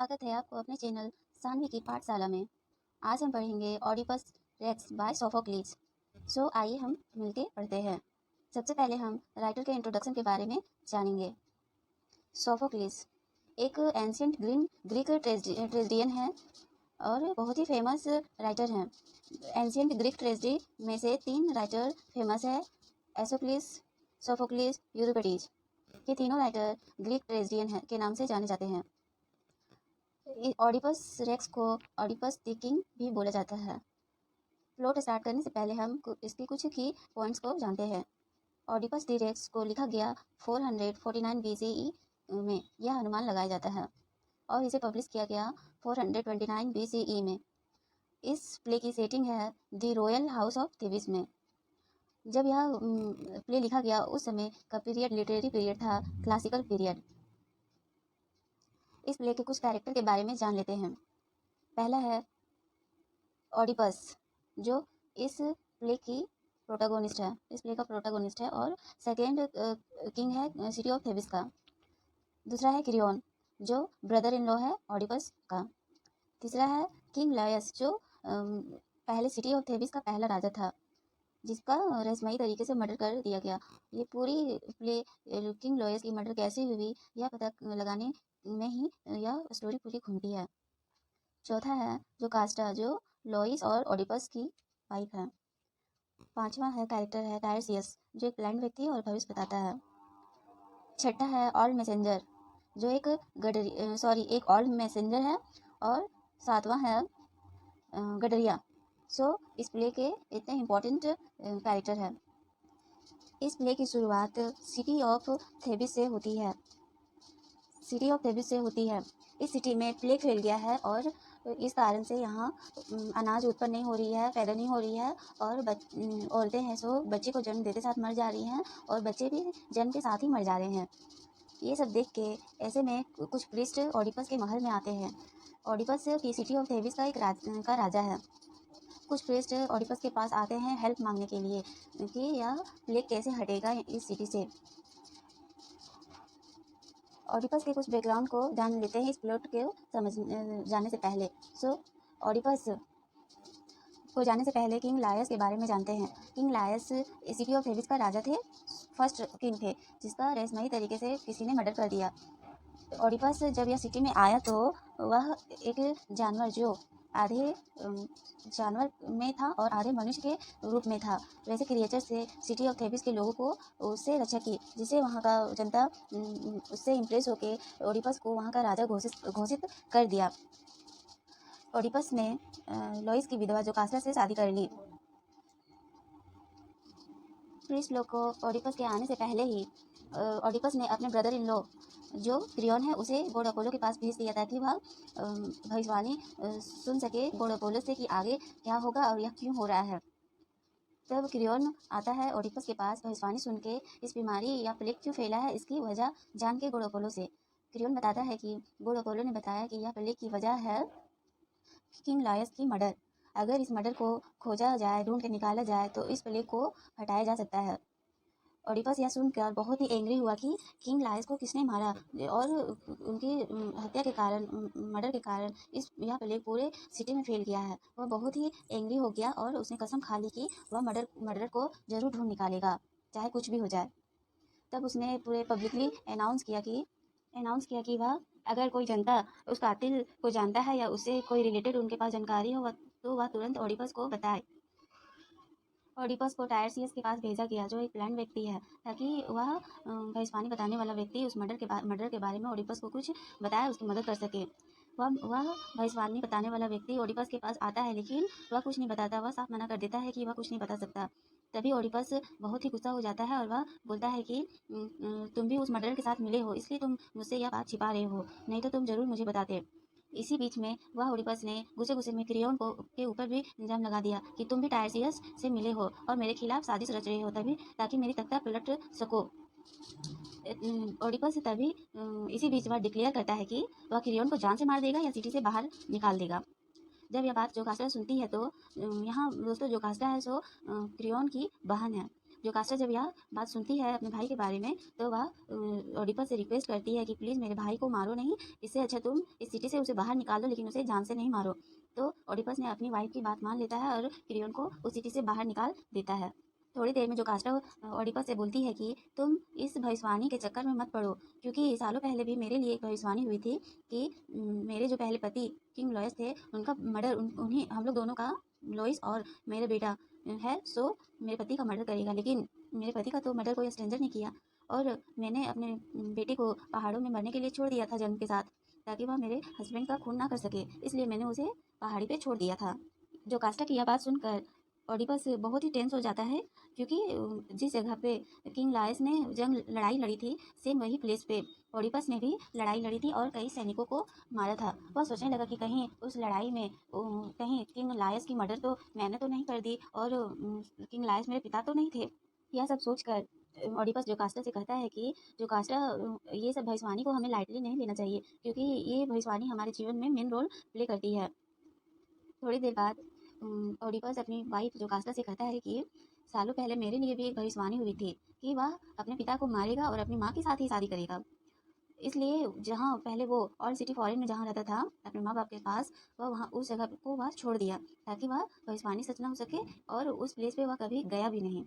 स्वागत है आपको अपने चैनल सानवी की पाठशाला में। आज हम पढ़ेंगे ऑडिपस रेक्स बाय सोफोक्लीज। सो आइए हम मिलके पढ़ते हैं। सबसे पहले हम राइटर के इंट्रोडक्शन के बारे में जानेंगे। सोफोक्लीज एक एंशिएंट ग्रीक ट्रेजेडियन है और बहुत ही फेमस राइटर हैं। एंशिएंट ग्रीक ट्रेजेडी में से 3 राइटर फेमस है, एसोक्लिस, सोफोक्लीज, यूरिपिडीज। ये तीनों राइटर ग्रीक ट्रेजेडियन के नाम से जाने जाते हैं। ऑडिपस रेक्स को ऑडिपस द किंग भी बोला जाता है। प्लॉट स्टार्ट करने से पहले हम इसकी कुछ की पॉइंट्स को जानते हैं। ऑडिपस द रेक्स को लिखा गया 449 BCE में, यह अनुमान लगाया जाता है, और इसे पब्लिश किया गया 429 BCE में। इस प्ले की सेटिंग है the royal house of Thebes में। जब यह प्ले लिखा गया उस समय का पीरियड लिटरेरी पीरियड था, क्लासिकल पीरियड। इस प्ले के कुछ कैरेक्टर के बारे में जान लेते हैं। पहला है ऑडिपस, जो इस प्ले की प्रोटोगोनिस्ट है, इस प्ले का प्रोटोगोनिस्ट है, और सेकेंड किंग है सिटी ऑफ थेबिस का। दूसरा है क्रियोन, जो ब्रदर इन लॉ है ऑडिपस का। तीसरा है किंग लायस, जो पहले सिटी ऑफ थेबिस का पहला राजा था, जिसका रहस्यमयी तरीके से मर्डर कर दिया गया। ये पूरी प्ले किंग लॉयस की मर्डर कैसे हुई यह पता लगाने में ही यह स्टोरी पूरी घूमती है। चौथा है जो कास्टा, जो लॉइस और ओडिपस की वाइफ है। पांचवा है कैरेक्टर है टायरसियस, जो एक ब्लाइंड व्यक्ति और भविष्य बताता है। छठा है ऑल्ड मैसेंजर, जो एक ऑल्ड मैसेंजर है। और सातवां है गडरिया। सो इस प्ले के इतने इम्पोर्टेंट कैरेक्टर है। इस प्ले की शुरुआत सिटी ऑफ थेबिस से होती है। सिटी ऑफ थेबिस से होती है। इस सिटी में प्लेग फैल गया है और इस कारण से यहाँ अनाज उत्पन्न नहीं हो रही है, पैदा नहीं हो रही है, और औरतें हैं सो बच्चे को जन्म देते साथ मर जा रही हैं, और बच्चे भी जन्म के साथ ही मर जा रहे हैं। ये सब देख के ऐसे में कुछ प्रिस्ट ऑडिपस के महल में आते हैं। ऑडिपस की सिटी ऑफ थेबिस का एक राजा है। कुछ प्रिस्ट ऑडिपस के पास आते हैं हेल्प मांगने के लिए कि यह प्लेग कैसे हटेगा इस सिटी से। ऑडिपस के कुछ बैकग्राउंड को जान लेते हैं इस प्लॉट को जाने से पहले। ऑडिपस को जाने से पहले किंग लायस के बारे में जानते हैं। किंग लायस सिटी ऑफ थेबिस का राजा थे, फर्स्ट किंग थे, जिसका रहस्यमयी तरीके से किसी ने मर्डर कर दिया। ऑडिपस जब यह सिटी में आया तो वह एक जानवर, जो आधे जानवर में था और आधे मनुष्य के रूप में था, वैसे क्रिएचर से सिटी ऑफ थेबिस के लोगों को उससे रक्षा की, जिससे वहाँ का जनता उससे इम्प्रेस होकर ऑडिपस को वहाँ का राजा घोषित कर दिया। ऑडिपस ने लॉइस की विधवा जो कास्टा से शादी कर ली। प्रिस्ट लोग को ऑडिपस के आने से पहले ही ऑडिपस ने अपने ब्रदर इन लॉ जो क्रियोन है उसे गॉड अपोलो के पास भेज दिया, ताकि वह भविष्यवाणी सुन सके गॉड अपोलो से कि आगे क्या होगा और यह क्यों हो रहा है। तब क्रियोन आता है ऑडिपस के पास भविष्यवाणी सुन के, इस बीमारी या प्लेग क्यों फैला है इसकी वजह जान के गॉड अपोलो से। क्रियोन बताता है कि गॉड अपोलो ने बताया कि यह प्लेग की वजह है किंग लायस की मर्डर। अगर इस मर्डर को खोजा जाए, ढूंढ के निकाला जाए, तो इस प्लेग को हटाया जा सकता है। ऑडिपस यह सुनकर बहुत ही एंग्री हुआ कि किंग लायस को किसने मारा, और उनकी हत्या के कारण, मर्डर के कारण यह प्लेग पूरे सिटी में फैल गया है। वह बहुत ही एंग्री हो गया और उसने कसम खा ली कि वह मर्डर को जरूर ढूंढ निकालेगा, चाहे कुछ भी हो जाए। तब उसने पूरे पब्लिकली अनाउंस किया कि वह अगर कोई जनता उस कातिल को जानता है या उससे कोई रिलेटेड उनके पास जानकारी हो तो वह तुरंत ऑडिपस को बताए। ऑडिपस को टायरसियस के पास भेजा गया, जो एक ब्लाइंड व्यक्ति है, ताकि वह भविष्यवाणी बताने वाला व्यक्ति उस मर्डर के बारे में ऑडिपस को कुछ बताए, उसकी मदद कर सके। वह भविष्यवाणी बताने वाला व्यक्ति ऑडिपस के पास आता है, लेकिन वह कुछ नहीं बताता। वह साफ मना कर देता है कि वह कुछ नहीं बता सकता। तभी ऑडिपस बहुत ही गुस्सा हो जाता है और वह बोलता है कि तुम भी उस मर्डर के साथ मिले हो, इसलिए तुम मुझसे यह बात छिपा रहे हो, नहीं तो तुम जरूर मुझे बताते। इसी बीच में वह ऑडिपस ने गुस्से में क्रियोन के ऊपर भी इल्जाम लगा दिया कि तुम भी टायरसियस से मिले हो और मेरे खिलाफ साजिश रच रहे हो, तभी ताकि मेरी तख्ता पलट सको। ऑडिपस तभी इसी बीच वह डिक्लेयर करता है कि वह क्रियोन को जान से मार देगा या सिटी से बाहर निकाल देगा। जब यह बात जोकास्टा सुनती है तो यहाँ दोस्तों जोकास्टा है सो क्रियोन की बहन है, जोकास्टा जब यह बात सुनती है अपने भाई के बारे में तो वह ओडिपस से रिक्वेस्ट करती है कि प्लीज़ मेरे भाई को मारो नहीं, इससे अच्छा तुम इस सिटी से उसे बाहर निकाल दो, लेकिन उसे जान से नहीं मारो। तो ओडिपस ने अपनी वाइफ की बात मान लेता है और क्रियोन को उस सिटी से बाहर निकाल देता है। थोड़ी देर में जोकास्टा ओडिपस से बोलती है कि तुम इस भविष्यवाणी के चक्कर में मत पड़ो, क्योंकि सालों पहले भी मेरे लिए एक भविष्यवाणी हुई थी कि मेरे जो पहले पति किंग लॉयस थे उनका मर्डर उन्हीं हम लोग दोनों का, लॉयस और मेरे बेटा है, सो मेरे पति का मर्डर करेगा। लेकिन मेरे पति का तो मर्डर कोई स्ट्रेंजर नहीं किया, और मैंने अपने बेटे को पहाड़ों में मरने के लिए छोड़ दिया था जन्म के साथ, ताकि वह मेरे हस्बैंड का खून ना कर सके, इसलिए मैंने उसे पहाड़ी पे छोड़ दिया था। जोकास्टा की यह बात सुनकर ओडिपस बहुत ही टेंस हो जाता है, क्योंकि जिस जगह पे किंग लायस ने लड़ाई लड़ी थी, सेम वही प्लेस पे ओडिपस ने भी लड़ाई लड़ी थी और कई सैनिकों को मारा था। वह सोचने लगा कि कहीं उस लड़ाई में कहीं किंग लायस की मर्डर तो मैंने तो नहीं कर दी, और किंग लायस मेरे पिता तो नहीं थे। यह सब सोचकर ओडिपस जोकास्टा से कहता है कि जोकास्टा, ये सब भविष्यवाणी को हमें लाइटली नहीं लेना चाहिए, क्योंकि ये भविष्यवाणी हमारे जीवन में मेन रोल प्ले करती है। थोड़ी देर बाद ओडिपस अपनी वाइफ जोकास्टा से कहता है कि सालों पहले मेरे लिए भी एक भविष्यवाणी हुई थी कि वह अपने पिता को मारेगा और अपनी माँ के साथ ही शादी करेगा। इसलिए जहाँ पहले वो और सिटी फॉरेन में जहाँ रहता था अपने माँ बाप के पास, वह वहाँ उस जगह को वह छोड़ दिया, ताकि वह भविष्यवाणी सच ना हो सके, और उस प्लेस पे वह कभी गया भी नहीं।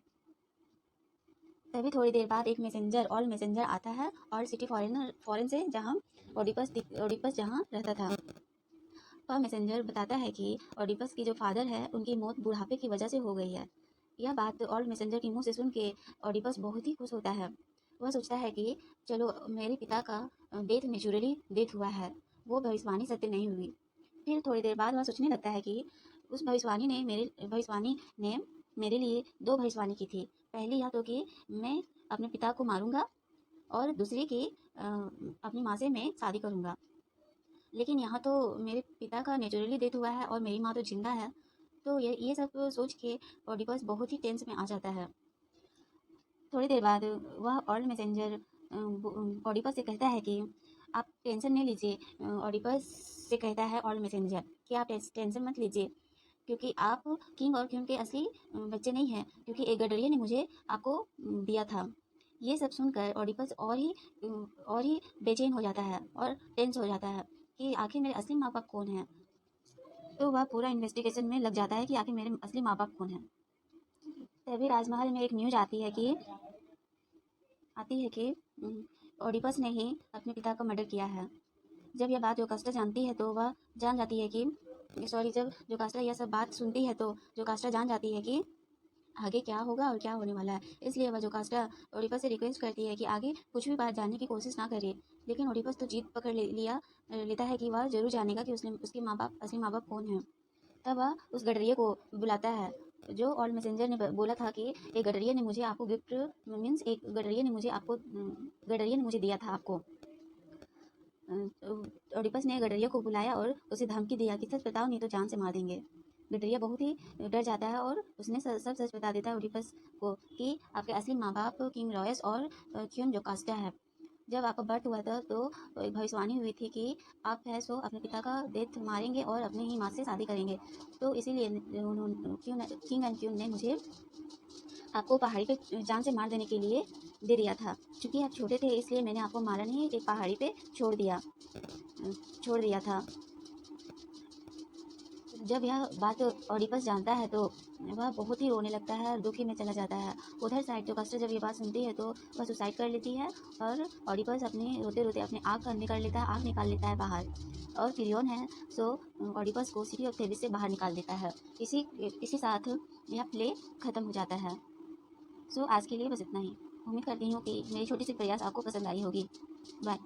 तभी थोड़ी देर बाद एक मैसेंजर आता है और सिटी फॉरेन से, जहाँ ओडिपस जहाँ रहता था। वह मैसेंजर बताता है कि ओडिपस की जो फादर है उनकी मौत बुढ़ापे की वजह से हो गई है। यह बात ऑल मैसेंजर के मुंह से सुन के ओडिपस बहुत ही खुश होता है। वह सोचता है कि चलो, मेरे पिता का नेचुरली डेथ हुआ है, वो भविष्यवाणी सत्य नहीं हुई। फिर थोड़ी देर बाद वह सोचने लगता है कि उस भविष्यवाणी ने मेरे लिए दो भविष्यवाणी की थी। पहली यह तो कि मैं अपने पिता को मारूंगा, और दूसरी कि अपनी माँ से मैं शादी करूंगा। लेकिन यहाँ तो मेरे पिता का नेचुरली डेथ हुआ है और मेरी माँ तो जिंदा है। तो ये सब सोच के ओडिपस बहुत ही टेंस में आ जाता है। थोड़ी देर बाद वह ऑल मैसेंजर ओडिपस से कहता है कि आप टेंशन नहीं लीजिए। ओडिपस से कहता है ऑल मैसेंजर कि आप टेंशन मत लीजिए, क्योंकि आप किंग और क्वीन के असली बच्चे नहीं हैं, क्योंकि एक गडरिया ने मुझे आपको दिया था। ये सब सुनकर ओडिपस और ही बेचैन हो जाता है और टेंस हो जाता है कि आखिर मेरे असली माँ बाप कौन हैं। तो वह पूरा इन्वेस्टिगेशन में लग जाता है कि आखिर मेरे असली माँ बाप कौन हैं। तभी राजमहल में एक न्यूज आती है कि ओडिपस ने ही अपने पिता का मर्डर किया है। जब यह बात जोकास्टा जानती है तो वह जान जाती है कि जब जोकास्टा यह सब बात सुनती है तो जोकास्टा जान जाती है कि आगे क्या होगा और क्या होने वाला है। इसलिए वह जोकास्टा ओडिपस से रिक्वेस्ट करती है कि आगे कुछ भी बात जानने की कोशिश ना करे। लेकिन ओडिपस तो जीत पकड़ लेता है कि वह जरूर जानेगा कि उसके असली माँ बाप कौन हैं। तब वह उस गडरिये को बुलाता है, जो ऑल मैसेंजर ने बोला था कि एक गडरिये ने मुझे आपको गिफ्ट मीन्स एक गडरिये ने मुझे दिया था आपको। ओडिपस ने गडरिया को बुलाया और उसे धमकी दिया कि सच बताओ, नहीं तो जान से मार देंगे। गडरिया बहुत ही डर जाता है और उसने सब सच बता देता है ओडिपस को कि आपके असली माँ बाप किंग लॉयस और क्वीन जोकास्टा है। जब आपका बर्थ हुआ था तो एक भविष्यवाणी हुई थी कि आप है सो अपने पिता का डेथ मारेंगे और अपने ही माँ से शादी करेंगे। तो इसीलिए किंग एंड क्वीन ने मुझे आपको पहाड़ी पे जान से मार देने के लिए दे दिया था। क्योंकि आप छोटे थे इसलिए मैंने आपको मारा नहीं, एक पहाड़ी पे छोड़ दिया था। जब यह बात ओडिपस जानता है तो वह बहुत ही रोने लगता है और दुखी में चला जाता है। उधर साइड जोकास्टा जब ये बात सुनती है तो वह सुसाइड कर लेती है, और ओडिपस अपने रोते रोते अपने आँख निकाल लेता है बाहर। और क्रियोन है सो ओडिपस को सिटी ऑफ थेबिस से बाहर निकाल देता है। इसी साथ यह प्ले ख़त्म हो जाता है। सो आज के लिए बस इतना ही। उम्मीद करती हूँ कि मेरी छोटी सी प्रयास आपको पसंद आई होगी। बाय।